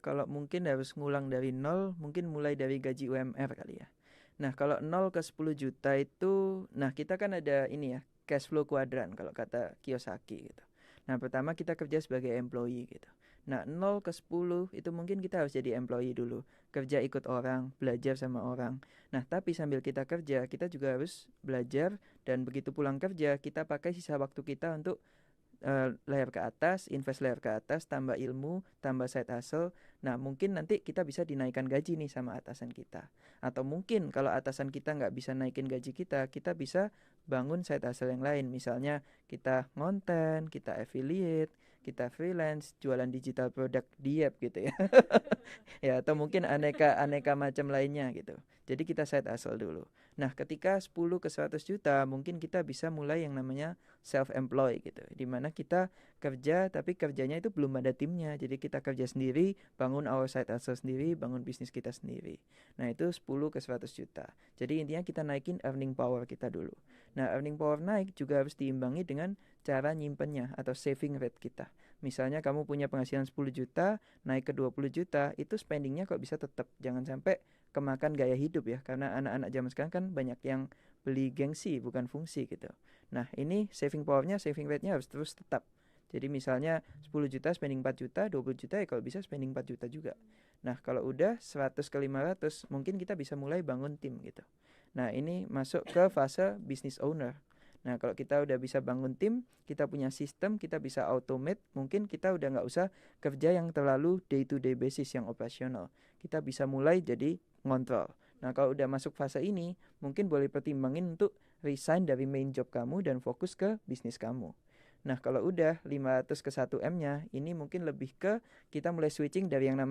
Kalau mungkin harus ngulang dari nol, mungkin mulai dari gaji UMR kali ya. Nah, kalau 0 ke 10 juta itu, nah kita kan ada ini ya, cash flow kuadran kalau kata Kiyosaki gitu. Nah, pertama kita kerja sebagai employee gitu. Nah, 0 ke 10 itu mungkin kita harus jadi employee dulu. Kerja ikut orang, belajar sama orang. Nah, tapi sambil kita kerja, kita juga harus belajar dan begitu pulang kerja, kita pakai sisa waktu kita untuk layar ke atas, invest layar ke atas, tambah ilmu, tambah side hustle. Nah, mungkin nanti kita bisa dinaikkan gaji nih sama atasan kita. Atau mungkin kalau atasan kita nggak bisa naikin gaji kita bisa bangun side hustle yang lain. Misalnya kita ngonten, kita affiliate, kita freelance, jualan digital produk di app gitu ya. Ya, atau mungkin aneka macam lainnya gitu. Jadi kita side hustle dulu. Nah, ketika 10 ke 100 juta, mungkin kita bisa mulai yang namanya self-employed gitu. Dimana kita kerja, tapi kerjanya itu belum ada timnya. Jadi kita kerja sendiri, bangun our side hustle sendiri, bangun bisnis kita sendiri. Nah, itu 10 ke 100 juta. Jadi intinya kita naikin earning power kita dulu. Nah, earning power naik juga harus diimbangi dengan cara nyimpennya atau saving rate kita. Misalnya kamu punya penghasilan 10 juta, naik ke 20 juta, itu spendingnya kok bisa tetap. Jangan sampai kemakan gaya hidup ya. Karena anak-anak zaman sekarang kan banyak yang beli gengsi bukan fungsi gitu. Nah, ini saving powernya, saving rate-nya harus terus tetap. Jadi misalnya 10 juta spending 4 juta, 20 juta ya kalau bisa spending 4 juta juga. Nah, kalau udah 100 ke 500, mungkin kita bisa mulai bangun tim gitu. Nah, ini masuk ke fase business owner. Nah, kalau kita udah bisa bangun tim, kita punya sistem, kita bisa automate, mungkin kita udah nggak usah kerja yang terlalu day to day basis yang operasional. Kita bisa mulai jadi ngontrol. Nah, kalau udah masuk fase ini, mungkin boleh pertimbangin untuk resign dari main job kamu dan fokus ke bisnis kamu. Nah, kalau udah 500 ke 1M-nya, ini mungkin lebih ke kita mulai switching dari yang namanya